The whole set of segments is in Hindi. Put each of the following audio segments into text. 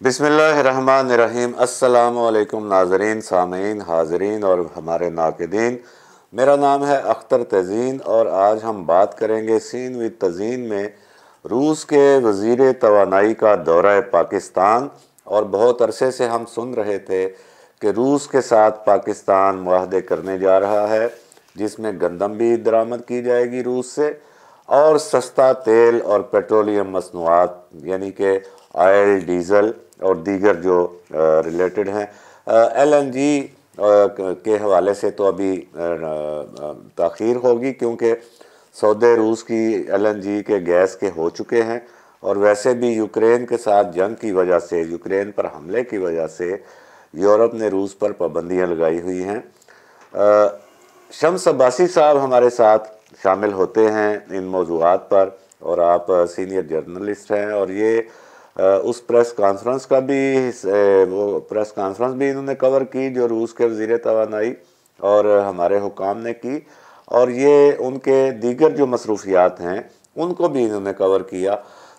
बिस्मिल्लाहिर्रहमानिर्रहीम। अस्सलामु अलैकुम नाज़रीन, सामीन, हाज़रीन और हमारे नाक़िदीन। मेरा नाम है अख्तर तज़ीन और आज हम बात करेंगे सीन विद तज़ीन में रूस के वज़ीर तवानाई का दौरा पाकिस्तान। और बहुत अरसे से हम सुन रहे थे कि रूस के साथ पाकिस्तान मुआहदे करने जा रहा है जिसमें गंदम भी दरामद की जाएगी रूस से और सस्ता तेल और पेट्रोलियम मसनूआत यानी कि ऑयल, डीज़ल और दीगर जो रिलेटेड हैं। LNG के हवाले से तो अभी ताख़ीर होगी क्योंकि सौदे रूस की LNG के गैस के हो चुके हैं और वैसे भी यूक्रेन के साथ जंग की वजह से, यूक्रेन पर हमले की वजह से यूरोप ने रूस पर पाबंदियां लगाई हुई हैं। शम्स अब्बासी साहब हमारे साथ शामिल होते हैं इन मौज़ूआत पर और आप सीनियर जर्नलिस्ट हैं और ये उस प्रेस कॉन्फ्रेंस का भी वो प्रेस कॉन्फ्रेंस भी इन्होंने कवर की जो रूस के वज़ीर तवानाई और हमारे हुकाम ने की और ये उनके दीगर जो मसरूफियात हैं उनको भी इन्होंने कवर किया।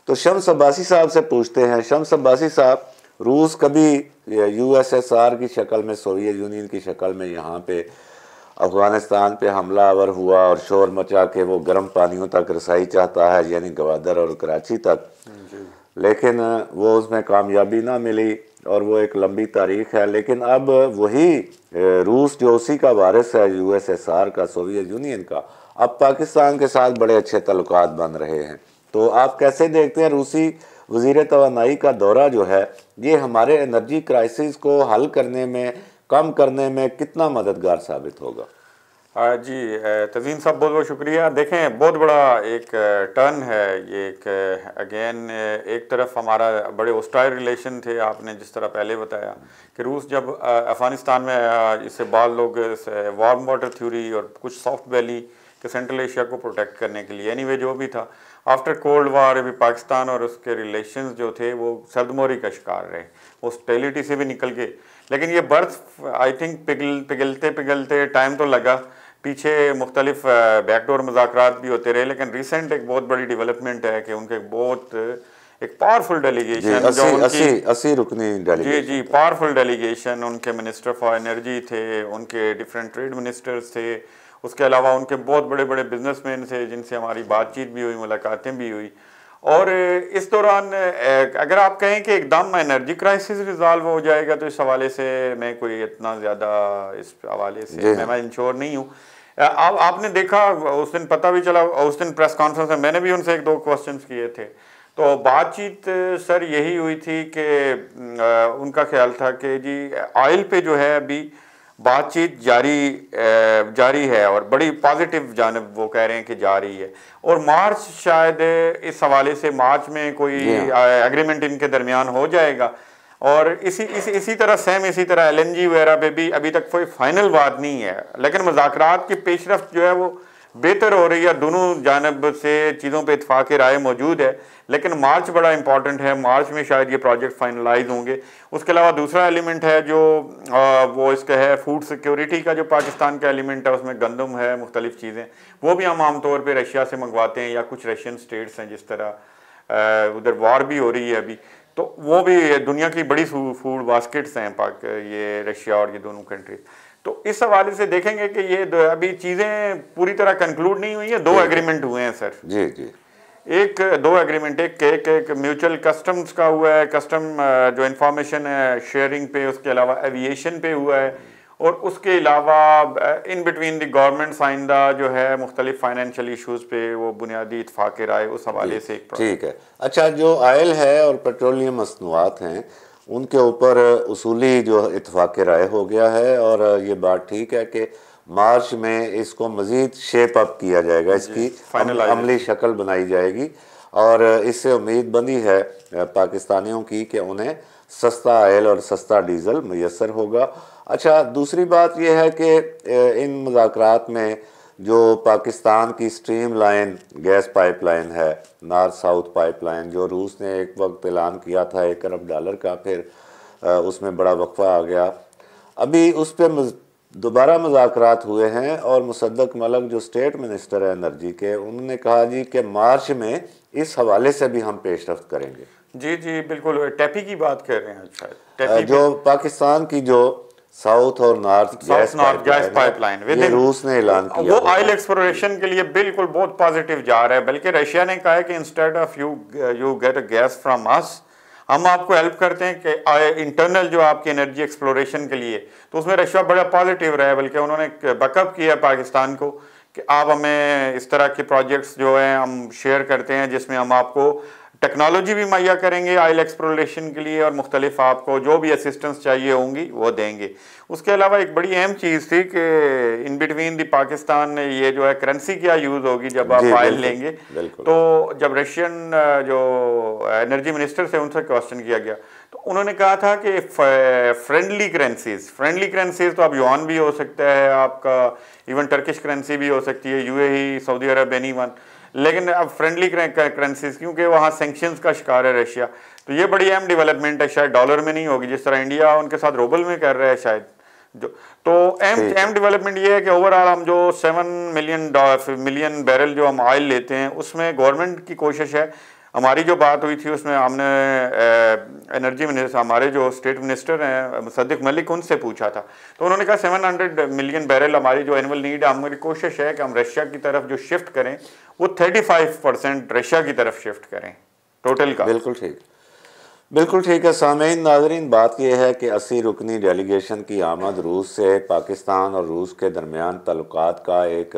तो शम्स अब्बासी साहब से पूछते हैं, शम्स अब्बासी साहब, रूस कभी USSR की शक्ल में, सोवियत यूनियन की शक्ल में यहाँ पे अफ़गानिस्तान पे हमलावर हुआ और शोर मचा के वो गर्म पानियों तक रसाई चाहता है यानी गवादर और कराची तक, लेकिन वो उसमें कामयाबी ना मिली और वो एक लंबी तारीख़ है। लेकिन अब वही रूस जो उसी का वारिस है USSR का, सोवियत यूनियन का, अब पाकिस्तान के साथ बड़े अच्छे तल्लुकात बन रहे हैं। तो आप कैसे देखते हैं रूसी वज़ीर तवानाई का दौरा जो है ये हमारे एनर्जी क्राइसिस को हल करने में, कम करने में कितना मददगार साबित होगा? जी तज़ीन साहब, बहुत बहुत शुक्रिया। देखें, बहुत बड़ा एक टर्न है ये। एक अगेन एक तरफ हमारा बड़े होस्टाइल रिलेशन थे, आपने जिस तरह पहले बताया कि रूस जब अफ़गानिस्तान में आया, इससे बाद लोग वार्म वाटर थ्योरी और कुछ सॉफ्ट वैली के सेंट्रल एशिया को प्रोटेक्ट करने के लिए, एनीवे जो भी था, आफ्टर कोल्ड वार अभी पाकिस्तान और उसके रिलेशंस जो थे वो सर्दमोरी का शिकार रहे, हॉस्टिलिटी से भी निकल गए। लेकिन ये बर्थ आई थिंक पिघलते पिघलते टाइम तो लगा, पीछे मुख्तलिफ बैकडोर मुज़ाकरात भी होते रहे, लेकिन रिसेंट एक बहुत बड़ी डेवलपमेंट है कि उनके बहुत एक पावरफुल डेलीगेशन जो उनकी 80 रुकनी डेलीगेशन, जी पावरफुल डेलीगेशन, उनके मिनिस्टर फॉर एनर्जी थे, उनके डिफरेंट ट्रेड मिनिस्टर्स थे, उसके अलावा उनके बहुत बड़े बड़े बिजनेसमैन थे जिनसे हमारी बातचीत भी हुई, मुलाकातें भी हुई। और इस दौरान अगर आप कहें कि एकदम एनर्जी क्राइसिस रिजॉल्व हो जाएगा तो इस हवाले से मैं कोई इतना ज़्यादा इस हवाले से मैं इंश्योर नहीं हूँ। आपने देखा उस दिन, पता भी चला उस दिन प्रेस कॉन्फ्रेंस में मैंने भी उनसे एक दो क्वेश्चंस किए थे, तो बातचीत सर यही हुई थी कि उनका ख्याल था कि जी ऑयल पे जो है अभी बातचीत जारी है और बड़ी पॉजिटिव जानब वो कह रहे हैं कि जारी है, और मार्च शायद इस हवाले से मार्च में कोई एग्रीमेंट इनके दरमियान हो जाएगा। और इसी तरह सेम इसी तरह LNG वगैरह पे भी अभी तक कोई फाइनल बात नहीं है, लेकिन मुज़ाकरात की पेशरफ्त जो है वो बेहतर हो रही है, दोनों जानब से चीज़ों पे इत्फाक़ राय मौजूद है। लेकिन मार्च बड़ा इंपॉर्टेंट है, मार्च में शायद ये प्रोजेक्ट फाइनलाइज होंगे। उसके अलावा दूसरा एलिमेंट है जो वो इसका है फूड सिक्योरिटी का, जो पाकिस्तान का एलिमेंट है, उसमें गंदम है, मुख्तलिफ चीज़ें, वो भी हम आमतौर पर रशिया से मंगवाते हैं या कुछ रशियन स्टेट्स हैं, जिस तरह उधर वार भी हो रही है अभी, तो वो भी दुनिया की बड़ी फूड बास्केट्स हैं ये रशिया और ये दोनों कंट्रीज। तो इस हवाले से देखेंगे कि ये अभी चीज़ें पूरी तरह कंक्लूड नहीं हुई हैं, दो एग्रीमेंट हुए हैं सर। जी जी, दो एग्रीमेंट, एक म्यूचुअल कस्टम्स का हुआ है, कस्टम जो इंफॉर्मेशन है शेयरिंग पे, उसके अलावा एविएशन पे हुआ है, और उसके अलावा in between the government Sainda जो है मुख्तलिफ फाइनेंशियल इशूज़ पे वो बुनियादी इत्फाक़ राय उस हवाले से एक ठीक है। अच्छा, जो ऑयल है और पेट्रोलियम मसनूआत हैं उनके ऊपर उसूली जो इत्फाक़ राय हो गया है और ये बात ठीक है कि मार्च में इसको मज़ीद शेप अप किया जाएगा, इसकी अमली शक्ल बनाई जाएगी और इससे उम्मीद बंदी है पाकिस्तानियों की कि उन्हें सस्ता ऑयल और सस्ता डीज़ल मैसर होगा। अच्छा, दूसरी बात यह है कि इन मुज़ाकरात में जो पाकिस्तान की स्ट्रीम लाइन गैस पाइपलाइन है, नॉर्थ साउथ पाइपलाइन, जो रूस ने एक वक्त ऐलान किया था $1 अरब का, फिर उसमें बड़ा वक्फा आ गया, अभी उस पर दोबारा मुज़ाकरात हुए हैं और मुसद्दक मलक जो स्टेट मिनिस्टर है एनर्जी के, उन्होंने कहा जी कि मार्च में इस हवाले से भी हम पेशरफ्त करेंगे। जी जी बिल्कुल, टैपी की बात कर रहे हैं शायद, टैपी जो पाकिस्तान की जो साउथ और north south north gas pipeline pipeline ये रूस ने ऐलान किया वो हुआ ऑयल है। एक्सप्लोरेशन के लिए बिल्कुल बहुत पॉजिटिव जा रहा है। बल्कि रशिया ने कहा है कि instead of you get a gas from us, हम आपको हेल्प करते हैं कि इंटरनल जो आपकी एनर्जी एक्सप्लोरेशन के लिए, तो उसमें रशिया बड़ा पॉजिटिव रहा है। बल्कि उन्होंने बैकअप किया पाकिस्तान को कि आप हमें इस तरह के प्रोजेक्ट्स जो हैं हम शेयर करते हैं, जिसमें हम आपको टेक्नोलॉजी भी मुहैया करेंगे ऑयल एक्सप्लोरेशन के लिए, और मुख्तलिफ आपको जो भी असिस्टेंस चाहिए होंगी वो देंगे। उसके अलावा एक बड़ी अहम चीज़ थी कि इन बिटवीन द पाकिस्तान ये जो है करेंसी क्या यूज़ होगी जब आप जी ऑयल बिल्कुल लेंगे। बिल्कुल। तो जब रशियन जो एनर्जी मिनिस्टर से उनसे क्वेश्चन किया गया, तो उन्होंने कहा था कि फ्रेंडली करेंसीज तो अब युआन भी हो सकता है आपका, इवन टर्किश करेंसी भी हो सकती है, यूएई, सऊदी अरब, एनीवन, लेकिन अब फ्रेंडली करेंसीज, क्योंकि वहाँ सैंक्शंस का शिकार है रशिया। तो ये बड़ी अहम डेवलपमेंट है, शायद डॉलर में नहीं होगी जिस तरह इंडिया उनके साथ रूबल में कर रहा है शायद। जो तो अहम डेवलपमेंट ये है कि ओवरऑल हम जो 7 मिलियन बैरल जो हम ऑयल लेते हैं, उसमें गवर्नमेंट की कोशिश है। हमारी जो बात हुई थी उसमें हमने एनर्जी मिनिस्टर, हमारे जो स्टेट मिनिस्टर हैं मुसद्दिक मलिक, उनसे पूछा था, तो उन्होंने कहा 700 मिलियन बैरल हमारी जो एनुअल नीड है। हमारी कोशिश है कि हम रशिया की तरफ जो शिफ्ट करें वो 35% रशिया की तरफ शिफ्ट करें टोटल का। बिल्कुल ठीक, बिल्कुल ठीक है। सामीन नाज़रीन, बात यह है कि 80 रुकनी डेलीगेशन की आमद रूस से पाकिस्तान और रूस के दरमियान ताल्लुकात का एक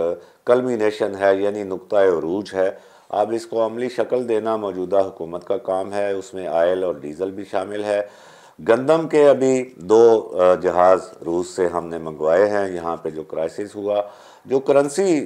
कल्मिनेशन है, यानी नुक्ता उरूज है। अब इसको अमली शक्ल देना मौजूदा हुकूमत का काम है। उसमें आयल और डीज़ल भी शामिल है। गंदम के अभी 2 जहाज़ रूस से हमने मंगवाए हैं। यहाँ पे जो क्राइसिस हुआ, जो करेंसी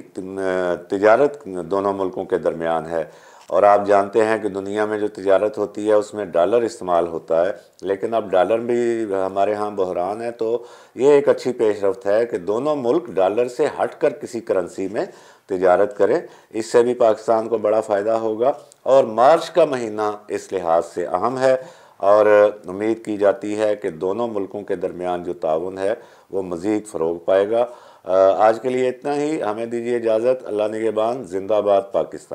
तिजारत दोनों मुल्कों के दरमियान है, और आप जानते हैं कि दुनिया में जो तिजारत होती है उसमें डॉलर इस्तेमाल होता है, लेकिन अब डॉलर भी हमारे यहाँ बहरान है। तो ये एक अच्छी पेशरफ्त है कि दोनों मुल्क डॉलर से हटकर किसी करेंसी में तिजारत करें। इससे भी पाकिस्तान को बड़ा फ़ायदा होगा। और मार्च का महीना इस लिहाज से अहम है, और उम्मीद की जाती है कि दोनों मुल्कों के दरमियान जो ताउन है वो मज़ीद फ़रोग पाएगा। आज के लिए इतना ही, हमें दीजिए इजाज़त। अल्लाह निगहबान। जिंदाबाद पाकिस्तान।